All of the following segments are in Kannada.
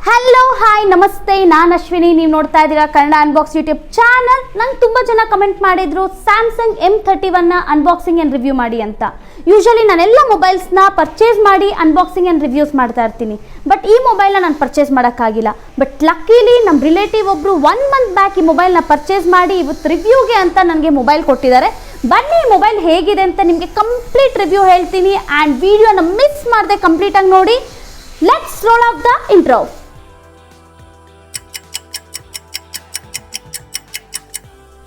ಹಲೋ ಹಾಯ್ ನಮಸ್ತೆ, ನಾನು ಅಶ್ವಿನಿ. ನೀವು ನೋಡ್ತಾ ಇದ್ದೀರಾ ಕನ್ನಡ ಅನ್ಬಾಕ್ಸ್ ಯೂಟ್ಯೂಬ್ ಚಾನಲ್. ನಂಗೆ ತುಂಬ ಜನ ಕಮೆಂಟ್ ಮಾಡಿದ್ರು ಸ್ಯಾಮ್ಸಂಗ್ M31ನ ಅನ್ಬಾಕ್ಸಿಂಗ್ ಆ್ಯಂಡ್ ರಿವ್ಯೂ ಮಾಡಿ ಅಂತ. ಯೂಶಲಿ ನಾನೆಲ್ಲ ಮೊಬೈಲ್ಸ್ನ ಪರ್ಚೇಸ್ ಮಾಡಿ ಅನ್ಬಾಕ್ಸಿಂಗ್ ಆ್ಯಂಡ್ ರಿವ್ಯೂಸ್ ಮಾಡ್ತಾ ಇರ್ತೀನಿ. ಬಟ್ ಈ ಮೊಬೈಲ್ನ ನಾನು ಪರ್ಚೇಸ್ ಮಾಡೋಕ್ಕಾಗಿಲ್ಲ. ಬಟ್ ಲಕ್ಕಿಲಿ ನಮ್ಮ ರಿಲೇಟಿವ್ ಒಬ್ಬರು 1 ಮಂತ್ ಬ್ಯಾಕ್ ಈ ಮೊಬೈಲ್ನ ಪರ್ಚೇಸ್ ಮಾಡಿ ಇವತ್ತು ರಿವ್ಯೂಗೆ ಅಂತ ನನಗೆ ಮೊಬೈಲ್ ಕೊಟ್ಟಿದ್ದಾರೆ. ಬನ್ನಿ ಈ ಮೊಬೈಲ್ ಹೇಗಿದೆ ಅಂತ ನಿಮಗೆ ಕಂಪ್ಲೀಟ್ ರಿವ್ಯೂ ಹೇಳ್ತೀನಿ. ಆ್ಯಂಡ್ ವಿಡಿಯೋನ ಮಿಸ್ ಮಾಡದೆ ಕಂಪ್ಲೀಟಾಗಿ ನೋಡಿ. Let's role of the intro.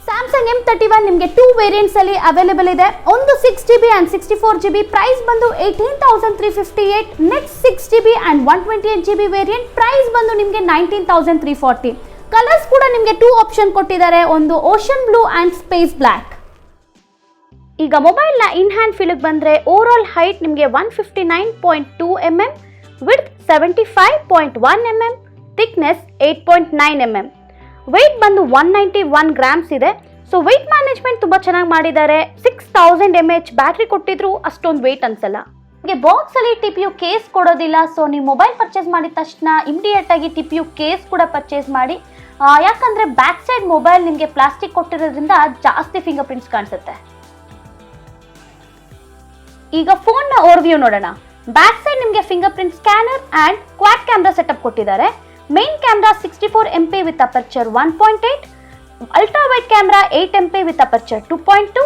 Samsung M31 ನಿಮಗೆ 2 ವೇರಿಯಂಟ್ಸ್ ಅಲ್ಲಿ ಅವೈಲೇಬಲ್ ಇದೆ. ಒಂದು 6GB ಆ್ಯಂಡ್ 64GB. ಪ್ರೈಸ್ ಬಂದು 18,358. Next 6GB and 128GB variant price ಬಂದು ನಿಮಗೆ 19,340. ಕಲರ್ಸ್ ಕೂಡ ನಿಮಗೆ 2 ಆಪ್ಷನ್ ಕೊಟ್ಟಿದ್ದಾರೆ, ಒಂದು ocean blue and space black. ಈಗ ಮೊಬೈಲ್ನ ಇನ್ ಹ್ಯಾಂಡ್ ಫೀಲ್ಗೆ ಬಂದರೆ ಓವರ್ ಆಲ್ ಹೈಟ್ ನಿಮಗೆ 159.2 mm, width 75.1 mm, thickness 8.9 mm. Weight ಬಂದು 191 ಗ್ರಾಮ್ಸ್ ಇದೆ. ಸೊ ವೆಯ್ಟ್ ಮ್ಯಾನೇಜ್ಮೆಂಟ್ ತುಂಬ ಚೆನ್ನಾಗಿ ಮಾಡಿದ್ದಾರೆ. 6000 mAh ಬ್ಯಾಟ್ರಿ ಕೊಟ್ಟಿದ್ರು ಅಷ್ಟೊಂದು ವೆಯ್ಟ್ ಅನ್ಸಲ್ಲ. ನಿಮಗೆ ಬಾಕ್ಸಲ್ಲಿ TPU ಕೇಸ್ ಕೊಡೋದಿಲ್ಲ. ಸೊ ನೀವು ಮೊಬೈಲ್ ಪರ್ಚೇಸ್ ಮಾಡಿದ ತಕ್ಷಣ ಇಮಿಡಿಯೇಟ್ ಆಗಿ TPU ಕೇಸ್ ಕೂಡ ಪರ್ಚೇಸ್ ಮಾಡಿ. ಯಾಕಂದರೆ ಬ್ಯಾಕ್ ಸೈಡ್ ಮೊಬೈಲ್ ನಿಮಗೆ ಪ್ಲಾಸ್ಟಿಕ್ ಕೊಟ್ಟಿರೋದ್ರಿಂದ ಜಾಸ್ತಿ ಫಿಂಗರ್ ಪ್ರಿಂಟ್ಸ್ ಕಾಣಿಸುತ್ತೆ. ಈಗ ಫೋನ್ನ ಓವರ್ವ್ಯೂ ನೋಡೋಣ. ಬ್ಯಾಕ್ ಸೈಡ್ ನಿಮಗೆ fingerprint scanner and quad camera setup ಕೊಟ್ಟಿದ್ದಾರೆ. Main camera 64 MP with aperture 1.8, ultra wide camera 8 MP with aperture 2.2,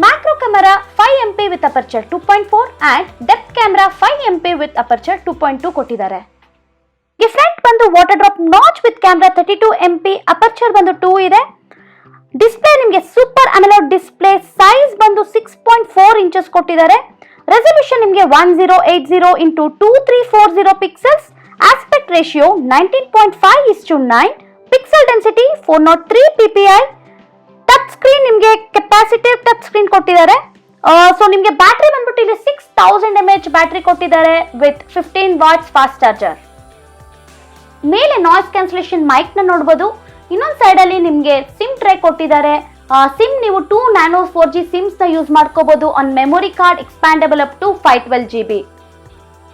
macro camera 5 MP with aperture 2.4 and depth camera 5 MP with aperture 2.2 ಕೊಟ್ಟಿದ್ದಾರೆ. ಈ ಫ್ರಂಟ್ ಬಂದು water drop notch with camera 32 MP, aperture ಬಂದು 2 ಇದೆ. ಡಿಸ್ಪ್ಲೇ ನಿಮಗೆ ಸೂಪರ್ ಅಮೋಲೆಡ್ ಡಿಸ್ಪ್ಲೇ, ಸೈಜ್ ಬಂದು 6.4 ಇಂಚಸ್ ಕೊಟ್ಟಿದ್ದಾರೆ. ರೆಸಲ್ಯೂಷನ್ ನಿಮಗೆ 1080 x 2340 pixels. Aspect ratio 19.5:9, pixel density 403 ppi. Touch screen ನಿಮಗೆ ಕೆಪಾಸಿಟಿವ್ ಟಚ್ ಸ್ಕ್ರೀನ್ ಕೊಟ್ಟಿದ್ದಾರೆ. ಸೊ ನಿಮಗೆ ಬ್ಯಾಟ್ರಿ ಬಂದ್ಬಿಟ್ಟು ಇಲ್ಲಿ 6000 mAh ಬ್ಯಾಟ್ರಿ ಕೊಟ್ಟಿದ್ದಾರೆ ವಿತ್ 15 ವಾಟ್ಸ್ ಫಾಸ್ಟ್ ಚಾರ್ಜರ್. ಮೇಲೆ ನಾಯ್ಸ್ ಕ್ಯಾನ್ಸಲೇಷನ್ ಮೈಕ್ ನ ನೋಡಬಹುದು. ಇನ್ನೊಂದು ಸೈಡ್ ಅಲ್ಲಿ ನಿಮಗೆ ಸಿಮ್ ಟ್ರೇ ಕೊಟ್ಟಿದ್ದಾರೆ. ಸಿಮ್ ನೀವು 2 ನ್ಯಾನೋ 4G ಸಿಮ್ಸ್ ನ ಯೂಸ್ ಮಾಡ್ಕೋಬಹುದು on memory card expandable up to 512GB.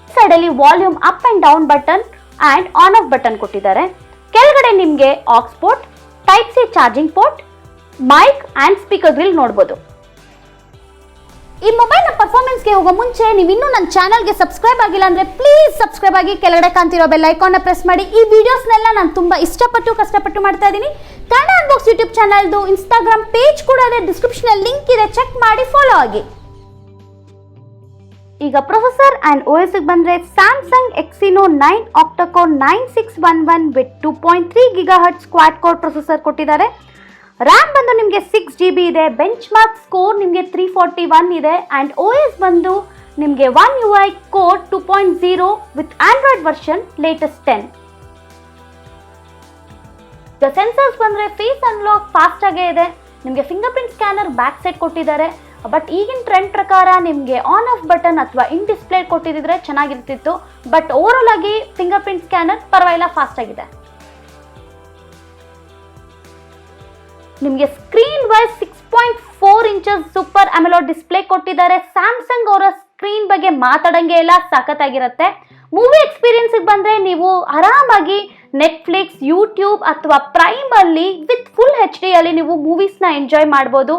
Side ಅಲ್ಲಿ volume up and down button and on off button ಕೊಟ್ಟಿದ್ದಾರೆ. ಕೆಳಗಡೆ ನಿಮಗೆ aux port, type C charging port, mic and speaker grill ನೋಡಬಹುದು. ಈ ಮೊಬೈಲ್ ನ ಪರ್ಫಾರ್ಮೆನ್ಸ್ ಗೆ ಹೋಗೋ ಮುಂಚೆ ನೀವು ಇನ್ನೂ ನನ್ನ ಚಾನಲ್ಗೆ ಸಬ್ಸ್ಕ್ರೈಬ್ ಆಗಿಲ್ಲ ಅಂದ್ರೆ ಪ್ಲೀಸ್ ಸಬ್ಸ್ಕ್ರೈಬ್ ಆಗಿ ಕೆಳಗಡೆ ಕಾಣ್ತಿರೋ ಬೆಲ್ ಐಕಾನ್ ನ ಪ್ರೆಸ್ ಮಾಡಿ. ಈ ವಿಡಿಯೋಸ್ನೆಲ್ಲ ನಾನು ತುಂಬಾ ಕಷ್ಟಪಟ್ಟು ಮಾಡ್ತಾ ಇದ್ದೀನಿ. ಕನ್ನಡ ಅನ್ಬಾಕ್ಸ್ ಯೂಟ್ಯೂಬ್ ಚಾನಲ್ದು ಇನ್ಸ್ಟಾಗ್ರಾಮ್ ಪೇಜ್ ಕೂಡ ಇದೆ, ಡಿಸ್ಕ್ರಿಪ್ಷನ್ ಅಲ್ಲಿ ಲಿಂಕ್ ಇದೆ, ಚೆಕ್ ಮಾಡಿ ಫಾಲೋ ಆಗಿ. ಈಗ ಪ್ರೊಸೆಸರ್ ಅಂಡ್ OS ಗೆ ಬಂದ್ರೆ Samsung Exynos 9 octa-core 9611 with 2.3 GHz Quad core processor ಕೊಟ್ಟಿದ್ದಾರೆ. ರ್ಯಾಮ್ ಬಂದು ನಿಮಗೆ 6GB ಇದೆ. ಬೆಂಚ್ ಮಾರ್ಕ್ ಸ್ಕೋರ್ ನಿಮಗೆ 341 ಇದೆ. ಅಂಡ್ OS ಬಂದು ನಿಮಗೆ One UI core 2.0 with Android version latest 10. ಈಗ ಸೆನ್ಸರ್ಸ್ ಬಂದ್ರೆ ಫೇಸ್ ಅನ್ಲಾಕ್ ಫಾಸ್ಟ್ ಆಗೇ ಇದೆ. ನಿಮಗೆ fingerprint scanner back side ಕೊಟ್ಟಿದ್ದಾರೆ. ಬಟ್ ಈಗಿನ ಟ್ರೆಂಡ್ ಪ್ರಕಾರ ನಿಮಗೆ ಆನ್ ಆಫ್ ಬಟನ್ ಅಥವಾ ಇನ್ ಡಿಸ್ಪ್ಲೇ ಕೊಟ್ಟಿದ್ರೆ ಚೆನ್ನಾಗಿರ್ತಿತ್ತು. ಬಟ್ ಓವರ್ ಆಲ್ ಆಗಿ ಫಿಂಗರ್ ಪ್ರಿಂಟ್ ಸ್ಕ್ಯಾನರ್ ಪರವಾಗಿಲ್ಲ, ಫಾಸ್ಟ್ ಆಗಿದೆ. ನಿಮಗೆ screen wise 6.4 inches super AMOLED display ಕೊಟ್ಟಿದ್ದಾರೆ. ಸ್ಯಾಮ್ಸಂಗ್ ಅವರ ಸ್ಕ್ರೀನ್ ಬಗ್ಗೆ ಮಾತಾಡಂಗೆ ಇಲ್ಲ, ಸಖತ್ತಾಗಿರುತ್ತೆ. ಮೂವಿ ಎಕ್ಸ್ಪೀರಿಯನ್ಸ್ ಬಂದ್ರೆ ನೀವು ಆರಾಮಾಗಿ ನೆಟ್ಫ್ಲಿಕ್ಸ್, ಯೂಟ್ಯೂಬ್ ಅಥವಾ ಪ್ರೈಮ್ ಅಲ್ಲಿ ವಿತ್ ಫುಲ್ HD ಅಲ್ಲಿ ನೀವು ಮೂವೀಸ್ ನ ಎಂಜಾಯ್ ಮಾಡಬಹುದು.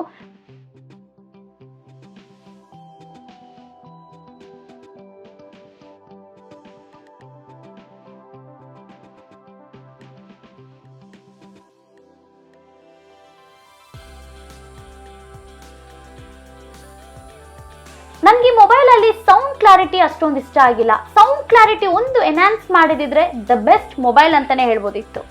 ನನಗೆ ಮೊಬೈಲ್ ಅಲ್ಲಿ ಸೌಂಡ್ ಕ್ಲಾರಿಟಿ ಅಷ್ಟೊಂದು ಇಷ್ಟ ಆಗಿಲ್ಲ. ಸೌಂಡ್ ಕ್ಲಾರಿಟಿ ಒಂದು ಎನ್ಹಾನ್ಸ್ ಮಾಡಿದಿದ್ರೆ ದ ಬೆಸ್ಟ್ ಮೊಬೈಲ್ ಅಂತಾನೆ ಹೇಳ್ಬೋದಿತ್ತು.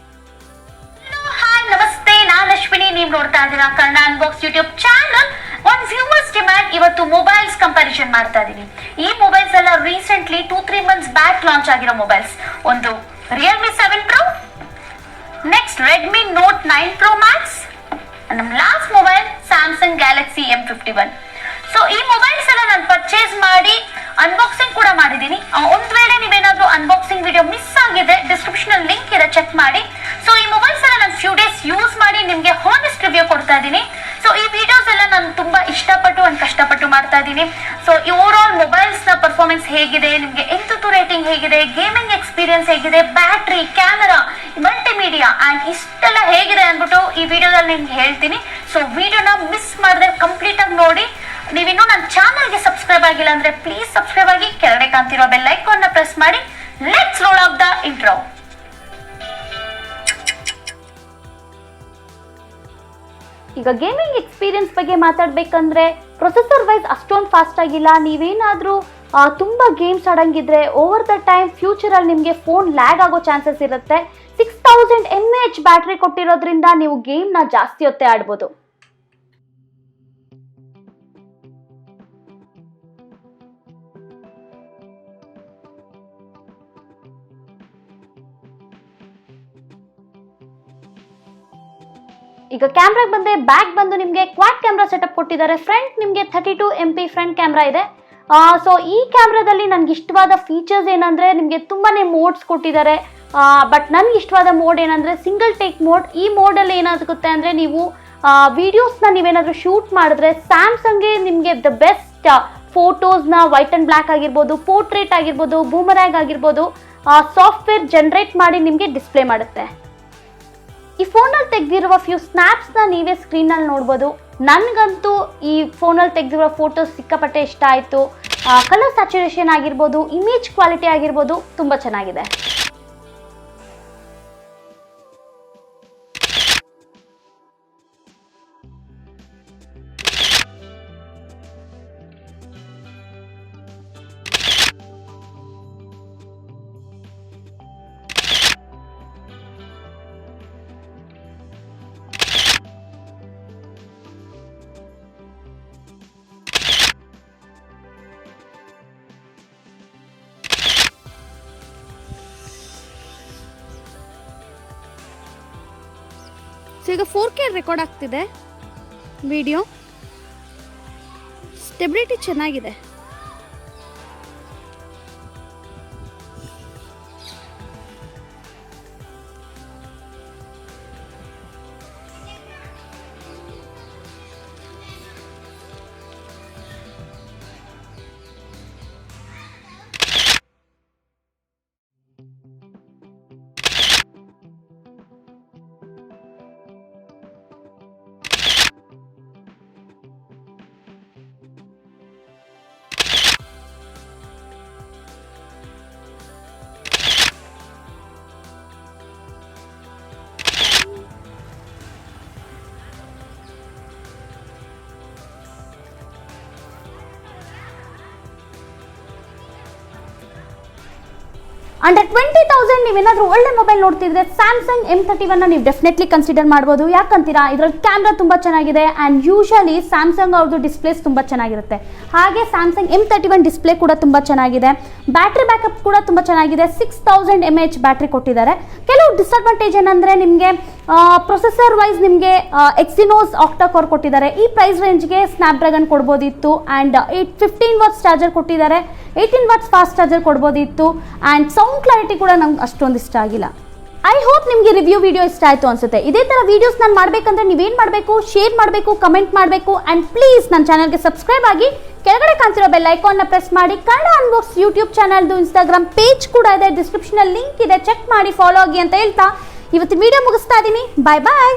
ಹಾಯ್ ನಮಸ್ತೆ, ನಾನು ಅಶ್ವಿನಿ. ನೀವು ನೋಡ್ತಾ ಇದ್ದೀರಾ ಕನ್ನಡ ಅನ್ಬಾಕ್ಸ್ ಯೂಟ್ಯೂಬ್ ಚಾನಲ್. ಒಂದು ವ್ಯೂವರ್ಸ್ ಡಿಮ್ಯಾಂಡ್ ಇವತ್ತು ಮೊಬೈಲ್ಸ್ ಕಂಪ್ಯಾರಿಸನ್ ಮಾಡ್ತಾ ಇದೀನಿ. ಈ ಮೊಬೈಲ್ಸ್ ಎಲ್ಲ ರೀಸೆಂಟ್ಲಿ 2-3 ಮಂತ್ಸ್ ಬ್ಯಾಕ್ ಲಾಂಚ್ ಆಗಿರೋ ಮೊಬೈಲ್ಸ್. ಒಂದು Realme 7 Pro, next Redmi Note 9 Pro Max, ನಮ್ಮ last mobile Samsung Galaxy M51. So ಈ ಮೊಬೈಲ್ಸ್ ಎಲ್ಲ ನಾನು ಪರ್ಚೇಸ್ ಮಾಡಿ ಅನ್ಬಾಕ್ಸಿಂಗ್ ಕೂಡ ಮಾಡಿದ್ದೀನಿ. ಒಂದ್ ವೇಳೆ ನೀವೇನಾದ್ರೂ ಅನ್ಬಾಕ್ಸಿಂಗ್ ವಿಡಿಯೋ ಮಿಸ್ ಆಗಿದೆ, ಡಿಸ್ಕ್ರಿಪ್ಷನ್ ಅಲ್ಲಿ ಲಿಂಕ್ ಇದೆ, ಚೆಕ್ ಮಾಡಿ. ಸೊ ಈ ಮೊಬೈಲ್ಸ್ ಎಲ್ಲ ನಾನು ಫ್ಯೂ ಡೇಸ್ ಯೂಸ್ ಮಾಡಿ ನಿಮಗೆ ಹಾನೆಸ್ಟ್ ರಿವ್ಯೂ ಕೊಡ್ತಾ ಇದ್ದೀನಿ. ಸೊ ಈ ವಿಡಿಯೋಸ್ ಎಲ್ಲ ನಾನು ತುಂಬಾ ಇಷ್ಟಪಟ್ಟು ಅಂಡ್ ಕಷ್ಟಪಟ್ಟು ಮಾಡ್ತಾ ಇದ್ದೀನಿ. ಸೊ ಈ ಓವರ್ ಆಲ್ ಮೊಬೈಲ್ಸ್ ನ ಪರ್ಫಾರ್ಮೆನ್ಸ್ ಹೇಗಿದೆ, ನಿಮಗೆ ಎಂತೂ ರೇಟಿಂಗ್ ಹೇಗಿದೆ, ಗೇಮಿಂಗ್ ಎಕ್ಸ್ಪೀರಿಯನ್ಸ್ ಹೇಗಿದೆ, ಬ್ಯಾಟ್ರಿ, ಕ್ಯಾಮೆರಾ, ಮಲ್ಟಿಮೀಡಿಯಾ ಅಂಡ್ ಇಷ್ಟೆಲ್ಲ ಹೇಗಿದೆ ಅಂದ್ಬಿಟ್ಟು ಈ ವಿಡಿಯೋದಲ್ಲಿ ನಿಮ್ಗೆ ಹೇಳ್ತೀನಿ. ಸೊ ವಿಡಿಯೋನ ಮಿಸ್ ಮಾಡದೆ ಕಂಪ್ಲೀಟ್ ಆಗಿ ನೋಡಿ. ನೀವಿನ್ನೂ ನನ್ನ ಚಾನಲ್ಗೆ ಸಬ್ಸ್ಕ್ರೈಬ್ ಆಗಿಲ್ಲ ಅಂದ್ರೆ ಪ್ಲೀಸ್ ಸಬ್ಸ್ಕ್ರೈಬ್ ಆಗಿ, ಕೆಳಗಡೆ ಕಾಣ್ತಿರೋ ಬೆಲ್ ಐಕಾನ್ ನ ಪ್ರೆಸ್ ಮಾಡಿ. Let's role of the intro. ಈಗ ಗೇಮಿಂಗ್ ಎಕ್ಸ್ಪೀರಿಯನ್ಸ್ ಬಗ್ಗೆ ಮಾತಾಡ್ಬೇಕಂದ್ರೆ ಪ್ರೊಸೆಸರ್ ವೈಸ್ ಅಷ್ಟೊಂದು ಫಾಸ್ಟ್ ಆಗಿಲ್ಲ. ನೀವೇನಾದರೂ ತುಂಬ ಗೇಮ್ಸ್ ಆಡಂಗಿದ್ರೆ ಓವರ್ ದ ಟೈಮ್ ಫ್ಯೂಚರಲ್ಲಿ ನಿಮಗೆ ಫೋನ್ ಲ್ಯಾಗ್ ಆಗೋ ಚಾನ್ಸಸ್ ಇರುತ್ತೆ. 6000 mAh ಬ್ಯಾಟ್ರಿ ಕೊಟ್ಟಿರೋದ್ರಿಂದ ನೀವು ಗೇಮ್ನ ಜಾಸ್ತಿ ಹೊತ್ತೇ ಆಡ್ಬೋದು. ಈಗ ಕ್ಯಾಮ್ರಾಗೆ ಬಂದೆ, ಬ್ಯಾಕ್ ಬಂದು ನಿಮಗೆ ಕ್ವಾಡ್ ಕ್ಯಾಮ್ರಾ ಸೆಟಪ್ ಕೊಟ್ಟಿದ್ದಾರೆ. ಫ್ರಂಟ್ ನಿಮಗೆ 32 MP ಫ್ರಂಟ್ ಕ್ಯಾಮ್ರಾ ಇದೆ. ಸೊ ಈ ಕ್ಯಾಮ್ರಾದಲ್ಲಿ ನನಗೆ ಇಷ್ಟವಾದ ಫೀಚರ್ಸ್ ಏನಂದರೆ ನಿಮಗೆ ತುಂಬಾ ಮೋಡ್ಸ್ ಕೊಟ್ಟಿದ್ದಾರೆ. ಬಟ್ ನನಗೆ ಇಷ್ಟವಾದ ಮೋಡ್ ಏನಂದರೆ ಸಿಂಗಲ್ ಟೇಕ್ ಮೋಡ್. ಈ ಮೋಡಲ್ಲಿ ಏನಾಗುತ್ತೆ ಅಂದರೆ ನೀವು ವಿಡಿಯೋಸ್ನ ನೀವೇನಾದರೂ ಶೂಟ್ ಮಾಡಿದ್ರೆ ಸ್ಯಾಮ್ಸಂಗ್ಗೆ ನಿಮಗೆ ದ ಬೆಸ್ಟ್ ಫೋಟೋಸ್ನ ವೈಟ್ ಆ್ಯಂಡ್ ಬ್ಲ್ಯಾಕ್ ಆಗಿರ್ಬೋದು, ಪೋರ್ಟ್ರೇಟ್ ಆಗಿರ್ಬೋದು, ಬೂಮರ್ಯಾಂಗ್ ಆಗಿರ್ಬೋದು ಸಾಫ್ಟ್ವೇರ್ ಜನರೇಟ್ ಮಾಡಿ ನಿಮಗೆ ಡಿಸ್ಪ್ಲೇ ಮಾಡುತ್ತೆ. ಈ ಫೋನಲ್ಲಿ ತೆಗೆದಿರುವ ಫ್ಯೂ ಸ್ನ್ಯಾಪ್ಸ್ನ ನೀವೇ ಸ್ಕ್ರೀನಲ್ಲಿ ನೋಡ್ಬೋದು. ನನಗಂತೂ ಈ ಫೋನಲ್ಲಿ ತೆಗೆದಿರುವ ಫೋಟೋಸ್ ಸಿಕ್ಕಾಪಟ್ಟೆ ಇಷ್ಟ ಆಯಿತು. ಕಲರ್ ಸ್ಯಾಚುರೇಷನ್ ಆಗಿರ್ಬೋದು, ಇಮೇಜ್ ಕ್ವಾಲಿಟಿ ಆಗಿರ್ಬೋದು ತುಂಬ ಚೆನ್ನಾಗಿದೆ. ಸೊ ಈಗ 4K ರೆಕಾರ್ಡ್ ಆಗ್ತಿದೆ ವಿಡಿಯೋ. ಸ್ಟೆಬಿಲಿಟಿ ಚೆನ್ನಾಗಿದೆ. ಅಂಡರ್ 20,000 ನೀವೇನಾದರೂ ಒಳ್ಳೆ ಮೊಬೈಲ್ ನೋಡ್ತಿದ್ರೆ ಸ್ಯಾಮ್ಸಂಗ್ M31 ನೀವು ಡೆಫಿನೆಟ್ಲಿ ಕನ್ಸಿಡರ್ ಮಾಡ್ಬೋದು. ಯಾಕಂತೀರಾ, ಇದರಲ್ಲಿ ಕ್ಯಾಮ್ರಾ ತುಂಬ ಚೆನ್ನಾಗಿದೆ ಆ್ಯಂಡ್ ಯೂಶಲಿ ಸ್ಯಾಮ್ಸಂಗ್ ಅವ್ರದ್ದು ಡಿಸ್ಪ್ಲೇಸ್ ತುಂಬ ಚೆನ್ನಾಗಿರುತ್ತೆ. ಹಾಗೆ ಸ್ಯಾಮ್ಸಂಗ್ M31 ಡಿಸ್ಪ್ಲೇ ಕೂಡ ತುಂಬ ಚೆನ್ನಾಗಿದೆ. ಬ್ಯಾಟ್ರಿ ಬ್ಯಾಕಪ್ ಕೂಡ ತುಂಬ ಚೆನ್ನಾಗಿದೆ. 6000 mAh ಬ್ಯಾಟ್ರಿ ಕೊಟ್ಟಿದ್ದಾರೆ. ಕೆಲವು ಡಿಸ್ಅಡ್ವಾಂಟೇಜ್ ಏನಂದರೆ ನಿಮಗೆ ಪ್ರೊಸೆಸರ್ ವೈಸ್ ನಿಮಗೆ Exynos ಆಕ್ಟಾ ಕೋರ್ ಕೊಟ್ಟಿದ್ದಾರೆ. ಈ ಪ್ರೈಸ್ ರೇಂಜ್ಗೆ ಸ್ನ್ಯಾಪ್ಡ್ರ್ಯಾಗನ್ ಕೊಡ್ಬೋದಿತ್ತು ಆ್ಯಂಡ್ 15 ವಾಟ್ಸ್ ಚಾರ್ಜರ್ ಕೊಟ್ಟಿದ್ದಾರೆ. 18 ವಾಟ್ಸ್ ಫಾಸ್ಟ್ ಚಾರ್ಜರ್ ಕೊಡ್ಬೋದಿತ್ತು ಆ್ಯಂಡ್ ಸೌಂಡ್ ಕ್ಲಾರಿಟಿ ಕೂಡ ನಂಗೆ ಅಷ್ಟೊಂದು ಇಷ್ಟ ಆಗಿಲ್ಲ. ಐ ಹೋಪ್ ನಿಮಗೆ ರಿವ್ಯೂ ವಿಡಿಯೋ ಇಷ್ಟ ಆಯಿತು ಅನ್ಸುತ್ತೆ. ಇದೇ ಥರ ವೀಡಿಯೋಸ್ ನಾನು ಮಾಡಬೇಕಂದ್ರೆ ನೀವೇನು ಮಾಡಬೇಕು, ಶೇರ್ ಮಾಡಬೇಕು, ಕಮೆಂಟ್ ಮಾಡಬೇಕು ಆ್ಯಂಡ್ ಪ್ಲೀಸ್ ನನ್ನ ಚಾನಲ್ಗೆ ಸಬ್ಸ್ಕ್ರೈಬ್ ಆಗಿ, ಕೆಳಗಡೆ ಕಾಣ್ತಿರೋ ಬೆಲ್ ಐಕಾನ್ನ ಪ್ರೆಸ್ ಮಾಡಿ. ಕನ್ನಡ ಅನ್ಬಾಕ್ಸ್ ಯೂಟ್ಯೂಬ್ ಚಾನಲ್ದು ಇನ್ಸ್ಟಾಗ್ರಾಮ್ ಪೇಜ್ ಕೂಡ ಇದೆ, ಡಿಸ್ಕ್ರಿಪ್ಷನಲ್ಲಿ ಲಿಂಕ್ ಇದೆ, ಚೆಕ್ ಮಾಡಿ, ಫಾಲೋ ಆಗಿ ಅಂತ ಹೇಳ್ತಾ ಇವತ್ತು ವಿಡಿಯೋ ಮುಗಿಸ್ತಾ ಇದ್ದೀನಿ. ಬಾಯ್ ಬಾಯ್.